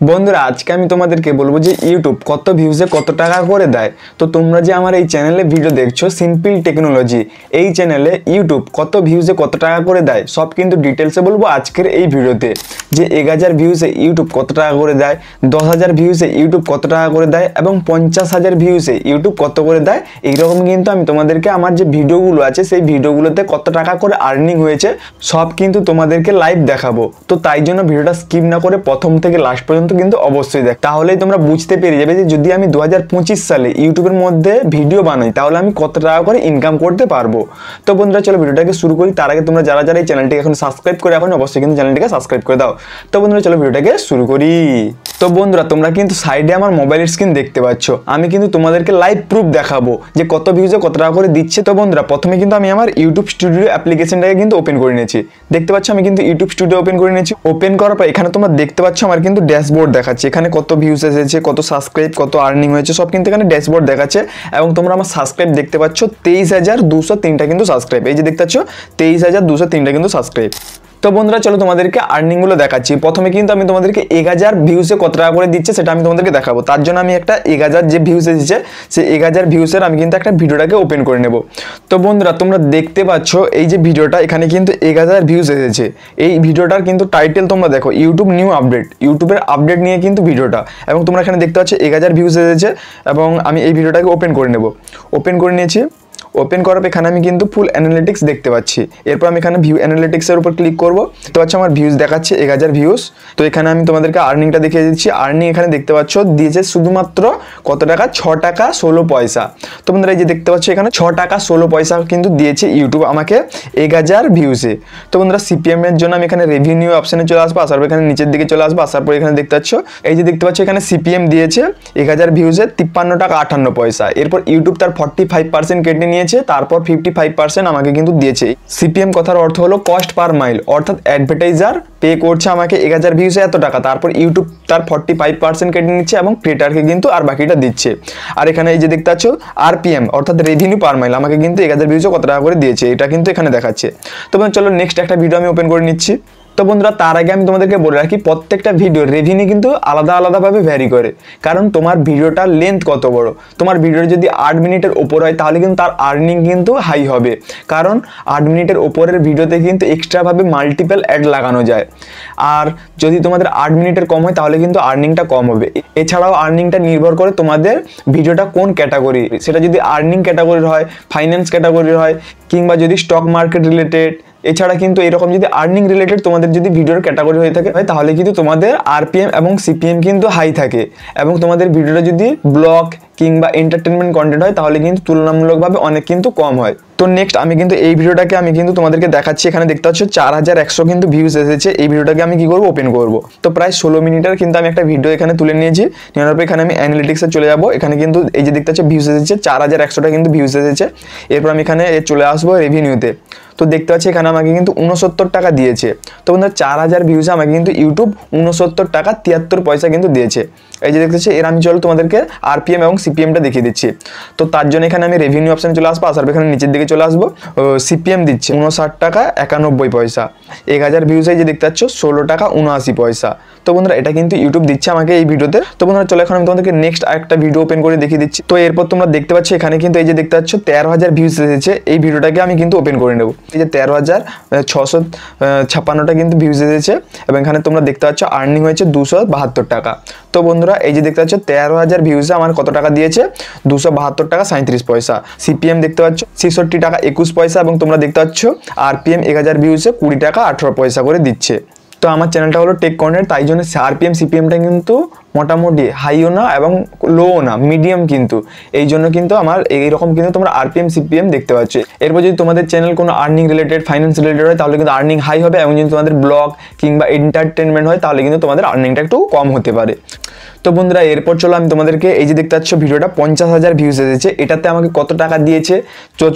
বন্ধুরা আজকে আমি তোমাদেরকে বলবো যে ইউটিউব কত ভিউজে কত টাকা করে দেয়। তো তোমরা যে আমার এই চ্যানেলে ভিডিও দেখছো সিম্পল টেকনোলজি, এই চ্যানেলে ইউটিউব কত ভিউজে কত টাকা করে দেয় সব কিন্তু ডিটেলসে বলবো আজকের এই ভিডিওতে। যে 1000 ভিউজে ইউটিউব কত টাকা করে দেয়, 10,000 ভিউজে ইউটিউব কত টাকা করে দেয় এবং 50,000 ভিউজে ইউটিউব কত করে দেয়, এইরকম কিন্তু আমি তোমাদেরকে আমার যে ভিডিওগুলো আছে সেই ভিডিওগুলোতে কত টাকা করে আর্নিং হয়েছে সব কিন্তু তোমাদেরকে লাইভ দেখাবো। তো তাই জন্য ভিডিওটা স্কিপ না করে প্রথম থেকে লাস্ট পর্যন্ত কিন্তু অবশ্যই দেখ, তাহলেই তোমরা বুঝতে পেরে যাবে যে যদি আমি 2025 সালে ইউটিউবের মধ্যে ভিডিও বানাই তাহলে আমি কত টাকা করে ইনকাম করতে পারবো। তো বন্ধুরা চলো ভিডিওটাকে শুরু করি। তার আগে তোমরা যারা যারা এই চ্যানেলটিকে এখন সাবস্ক্রাইব করে এখন অবশ্যই কিন্তু চ্যানেলটিকে সাবস্ক্রাইব করে দাও। তো বন্ধুরা চলো ভিডিওটাকে শুরু করি। তো বন্ধুরা তোমরা কিন্তু সাইডে আমার মোবাইলের স্ক্রিন দেখতে পাচ্ছ, আমি কিন্তু তোমাদেরকে লাইভ প্রুফ দেখাবো যে কত ভিউজে কত টাকা করে দিচ্ছে। তো বন্ধুরা প্রথমে কিন্তু আমি আমার ইউটিউব স্টুডিও অ্যাপ্লিকেশনটাকে কিন্তু ওপেন করে নিয়েছি। দেখতে পাচ্ছ আমি কিন্তু ইউটিউব স্টুডিও ওপেন করে নিয়েছি। ওপেন করার পর এখানে তোমরা দেখতে পাচ্ছ আমার কিন্তু ড্যাশবোর্ড দেখাচ্ছে, এখানে কত ভিউজ এসেছে, কত সাবস্ক্রাইব, কত আর্নিং হয়েছে সব কিন্তু এখানে ড্যাশবোর্ড দেখাচ্ছে। এবং তোমরা আমার সাবস্ক্রাইব দেখতে পাচ্ছ 23,203টা কিন্তু সাবস্ক্রাইব, এই যে দেখতে পাচ্ছ 23,203টা কিন্তু সাবস্ক্রাইব। তো বন্ধুরা চলো তোমাদেরকে আর্নিংগুলো দেখাচ্ছি। প্রথমে কিন্তু আমি তোমাদেরকে 1000 ভিউজে কত টাকা করে দিচ্ছে সেটা আমি তোমাদেরকে দেখাবো। তার জন্য আমি একটা 1000 যে ভিউজ এসেছে সেই 1000 ভিউজের আমি কিন্তু একটা ভিডিওটাকে ওপেন করে নেব। তো বন্ধুরা তোমরা দেখতে পাচ্ছ এই যে ভিডিওটা এখানে কিন্তু 1000 ভিউজ এসেছে। এই ভিডিওটার কিন্তু টাইটেল তোমরা দেখো ইউটিউব নিউ আপডেট, ইউটিউবের আপডেট নিয়ে কিন্তু ভিডিওটা। এবং তোমরা এখানে দেখতে পাচ্ছ 1000 ভিউজ এসেছে এবং আমি এই ভিডিওটাকে ওপেন করে নেব। ওপেন করে নিয়েছি। ওপেন করার পর এখানে আমি কিন্তু ফুল অ্যানালিটিক্স দেখতে পাচ্ছি। এরপর আমি এখানে ভিউ অ্যানালিটিক্সের উপর ক্লিক করব। দেখতে পাচ্ছ আমার ভিউজ দেখাচ্ছে 1000 ভিউজ। তো এখানে আমি তোমাদেরকে আর্নিংটা দেখিয়ে দিচ্ছি। আর্নিং এখানে দেখতে পাচ্ছ দিয়েছে শুধুমাত্র কত টাকা, 6 টাকা 16 পয়সা। তো বন্ধুরা এই যে দেখতে পাচ্ছ এখানে 6 টাকা 16 পয়সা কিন্তু দিয়েছে ইউটিউব আমাকে 1000 ভিউজে। তো বন্ধুরা সিপিএম এর জন্য আমি এখানে রেভিনিউ অপশনে চলে আসবো। আসার পর এখানে নিচের দিকে চলে আসবো। আসার পর এখানে দেখতে পাচ্ছ এই যে দেখতে পাচ্ছ এখানে সিপিএম দিয়েছে 1000 ভিউজে 53 টাকা 58 পয়সা। এরপর ইউটিউব তার 45% কেটে নিয়েছে, তারপর 55% আমাকে কিন্তু দিয়েছে। সিপিএম কথার অর্থ হলো কস্ট পার মাইল, অর্থাৎ অ্যাডভার্টাইজার পে করছে আমাকে 1000 ভিউজে এত টাকা, তারপর ইউটিউব তার 45% কেটে নিচ্ছে এবং ক্রিয়েটারকে কিন্তু আর বাকিটা দিচ্ছে। আর এখানে এই যে দেখতে পাচ্ছ আরপিএম অর্থাৎ রেভিনিউ পার মাইল আমাকে কিন্তু 1000 ভিউজে কত টাকা করে দিয়েছে এটা কিন্তু এখানে দেখাচ্ছে। তো চলো নেক্সট একটা ভিডিও আমি ওপেন করে নিচ্ছি। তো বন্ধুরা তার আগে আমি তোমাদেরকে বলে রাখি প্রত্যেকটা ভিডিওর রেভিনিউ কিন্তু আলাদা আলাদাভাবে ভ্যারি করে, কারণ তোমার ভিডিওটার লেন্থ কত বড়। তোমার ভিডিওর যদি 8 মিনিটের ওপর হয় তাহলে কিন্তু তার আর্নিং কিন্তু হাই হবে, কারণ 8 মিনিটের ওপরের ভিডিওতে কিন্তু এক্সট্রাভাবে মাল্টিপল অ্যাড লাগানো যায়। আর যদি তোমাদের 8 মিনিটের কম হয় তাহলে কিন্তু আর্নিংটা কম হবে। এছাড়াও আর্নিংটা নির্ভর করে তোমাদের ভিডিওটা কোন ক্যাটাগরি, সেটা যদি আর্নিং ক্যাটাগরির হয়, ফাইন্যান্স ক্যাটাগরির হয়, কিংবা যদি স্টক মার্কেট রিলেটেড। এছাড়া কিন্তু এরকম যদি আর্নিং রিলেটেড তোমাদের যদি ভিডিওর ক্যাটাগরি হয়ে থাকে তাহলে কিন্তু তোমাদের আরপিএম এবং সিপিএম কিন্তু হাই থাকে। এবং তোমাদের ভিডিওটা যদি ব্লগ কিংবা এন্টারটেনমেন্ট কন্টেন্ট হয় তাহলে কিন্তু তুলনামূলকভাবে অনেক কিন্তু কম হয়। তো নেক্সট আমি কিন্তু এই ভিডিওটাকে আমি কিন্তু তোমাদেরকে দেখাচ্ছি। এখানে দেখতে পাচ্ছ 4100 কিন্তু ভিউজ এসেছে। এই ভিডিওটাকে আমি কি করবো, ওপেন করবো। তো প্রায় 16 মিনিটের কিন্তু আমি একটা ভিডিও এখানে তুলে নিয়েছি। নেওয়ার পর এখানে আমি অ্যানালিটিক্সে চলে যাবো। এখানে কিন্তু এই যে দেখতে পাচ্ছ ভিউজ এসেছে 4100টা কিন্তু ভিউজ এসেছে। এরপর আমি এখানে চলে আসবো রেভিনিউতে। তো দেখতে পাচ্ছি এখানে আমাকে কিন্তু 69 টাকা দিয়েছে। তো বন্ধুরা 4000 ভিউজে আমাকে কিন্তু ইউটিউব 69 টাকা 73 পয়সা কিন্তু দিয়েছে। এই যে দেখতে পাচ্ছি এর আমি চলো তোমাদেরকে আরপিএম এবং সিপিএমটা দেখিয়ে দিচ্ছি। তো তার জন্য এখানে আমি রেভিনিউ অপশনে চলে আসবো। আসার এখানে নিচের দিকে চলে আসবো। সিপিএম দিচ্ছে 59 টাকা 91 পয়সা। 1000 ভিউজে যে দেখতে পাচ্ছ 16 টাকা 79 পয়সা। তো বন্ধুরা এটা কিন্তু ইউটিউব দিচ্ছে আমাকে এই ভিডিওতে। তো বন্ধুরা চলো এখন আমি তোমাদেরকে নেক্সট আরেকটা ভিডিও ওপেন করে দেখিয়ে দিচ্ছি। তো এরপর তোমরা দেখতে পাচ্ছ এখানে কিন্তু এই যে দেখতে পাচ্ছ 13,000 ভিউজ এসেছে। এই ভিডিওটাকে আমি কিন্তু ওপেন করে নেব। এই যে 13,656টা কিন্তু ভিউজ এসেছে এবং এখানে তোমরা দেখতে পাচ্ছ আর্নিং হয়েছে 272 টাকা। তো বন্ধুরা এই যে দেখতে পাচ্ছ 13,000 ভিউজে আমার কত টাকা দিয়েছে, 272 টাকা 37 পয়সা। সিপিএম দেখতে পাচ্ছ 66 টাকা 21 পয়সা এবং তোমরা দেখতে পাচ্ছ আরপিএম 1000 ভিউজে 20 টাকা 18 পয়সা করে দিচ্ছে। তো আমার চ্যানেলটা হলো টেক কন্টেন্ট, তাই জন্য আরপিএম সিপিএমটা কিন্তু মোটামুটি হাইও না এবং লোও না, মিডিয়াম কিন্তু। এই জন্য কিন্তু আমার এইরকম কিন্তু তোমরা আরপিএম সিপিএম দেখতে পাচ্ছ। এরপর যদি তোমাদের চ্যানেল কোনো আর্নিং রিলেটেড, ফাইন্যান্স রিলেটেড হয় তাহলে কিন্তু আর্নিং হাই হবে, এবং যদি তোমাদের ব্লগ কিংবা এন্টারটেনমেন্ট হয় তাহলে কিন্তু তোমাদের আর্নিংটা একটু কম হতে পারে। তো বন্ধুরা এরপর চলো আমি তোমাদেরকে এই যে দেখতে পাচ্ছ ভিডিওটা 50,000 ভিউজ এসেছে, এটাতে আমাকে কত টাকা দিয়েছে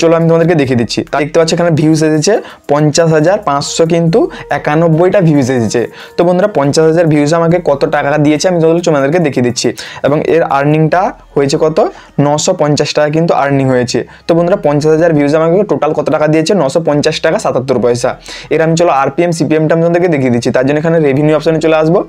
চলো আমি তোমাদেরকে দেখিয়ে দিচ্ছি। তা দেখতে পাচ্ছ এখানে ভিউজ এসেছে 50,500 কিন্তু 91টা ভিউজ এসেছে। তো বন্ধুরা 50,000 ভিউজ আমাকে কত টাকা দিয়েছে আমি তোমাদেরকে দেখিয়ে দিচ্ছি, এবং এর আর্নিংটা হয়েছে কত 950 টাকা কিন্তু আর্নিং হয়েছে। তো বন্ধুরা 50,000 ভিউজ আমাকে টোটাল কত টাকা দিয়েছে 950 টাকা 77 পয়সা। এর আমি চলো আরপিএম সিপিএমটা আমি তোমাদেরকে দেখিয়ে দিচ্ছি। তার জন্য এখানে রেভিনিউ অপশনে চলে আসবো,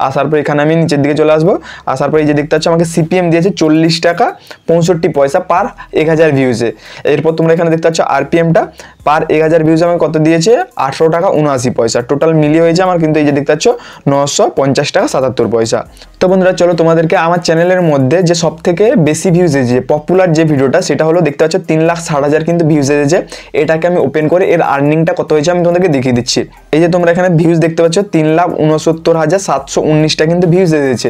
আসার পর এখানে আমি নিচের দিকে চলে আসবো, আসার পর এই যে দেখতে পাচ্ছ আমাকে সিপিএম দিয়েছে 40 টাকা 65 পয়সা পার 1000 ভিউজে। এরপর তোমরা এখানে দেখতে পাচ্ছ আরপিএমটা পার 1000 ভিউজে আমাকে কত দিয়েছে 18 টাকা 79 পয়সা। টোটাল মিলিয়ে হয়েছে আমার কিন্তু এই যে দেখতে পাচ্ছ 950 টাকা 77 পয়সা। তো বন্ধুরা চলো তোমাদেরকে আমার চ্যানেলের মধ্যে যে সব থেকে বেশি ভিউজ এসেছে পপুলার যে ভিডিওটা সেটা হলো দেখতে পাচ্ছ 3,60,000 কিন্তু ভিউজ এসেছে। এটাকে আমি ওপেন করে এর আর্নিংটা কত হয়েছে আমি তোমাদেরকে দেখিয়ে দিচ্ছি। এই যে তোমরা এখানে ভিউজ দেখতে পাচ্ছ 3,69,719টা কিন্তু ভিউজ এসেছে,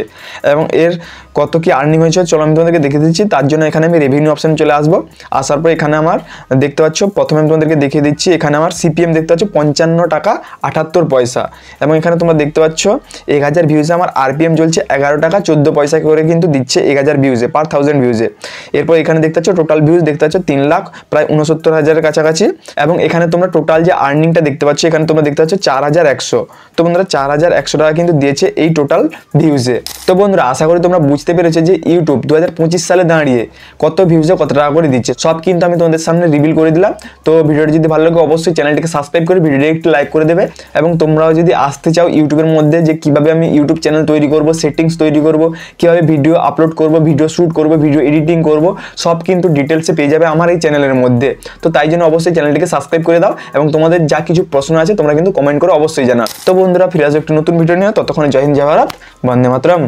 এবং এর কত কি আর্নিং হয়েছে চলো আমি তোমাদেরকে দেখিয়ে দিচ্ছি। তার জন্য এখানে আমি রেভিনিউ অপশন চলে আসবো, আসার পর এখানে আমার দেখতে পাচ্ছ প্রথমে আমি তোমাদেরকে দেখিয়ে দিচ্ছি এখানে আমার সিপিএম দেখতে পাচ্ছ 55 টাকা 78 পয়সা, এবং এখানে তোমরা দেখতে পাচ্ছ 1000 ভিউজে আমার আরপিএম চলছে 11 টাকা 14 পয়সা করে কিন্তু দিচ্ছে 1000 ভিউজে পার 1000 ভিউজে। এরপর এখানে দেখতে পাচ্ছ টোটাল ভিউজ দেখতে পাচ্ছ 3,69,000 কাছাকাছি, এবং এখানে তোমরা টোটাল যে আর্নিংটা দেখতে পাচ্ছ এখানে তোমরা দেখতে পাচ্ছ 4,100। তো বন্ধুরা 4,100 টাকা কিন্তু দিয়েছে এই টোটাল ভিউজে। তো বন্ধুরা আশা করি তোমরা বুঝতে পেরেছো যে ইউটিউব 2025 সালে দাঁড়িয়ে কত ভিউজে কত টাকা করে দিচ্ছে, সব কিন্তু আমি তোমাদের সামনে রিভিল করে দিলাম। তো ভিডিওটি যদি ভালো লাগে অবশ্যই চ্যানেলটিকে সাবস্ক্রাইব করে ভিডিওটি একটু লাইক করে দেবে, এবং তোমরাও যদি আসতে চাও ইউটিউবের মধ্যে যে কিভাবে আমি ইউটিউব চ্যানেল তৈরি করব, সেটিংস তৈরি করব, কিভাবে ভিডিও আপলোড করব, ভিডিও শ্যুট করব, ভিডিও এডিটিং করব, সব কিন্তু ডিটেলসে পেয়ে যাবে আমার এই চ্যানেলের মধ্যে। তো তাই জন্য অবশ্যই চ্যানেলটিকে সাবস্ক্রাইব করে দাও, এবং তোমাদের যা কিছু প্রশ্ন আছে তোমরা কিন্তু কমেন্ট করে অবশ্যই জানাও। তো বন্ধুরা ফিরে আসবো একটু নতুন ভিডিও নিয়ে, ততক্ষণে জয় হিন্দ জয় ভারত, বন্দে মাতরম।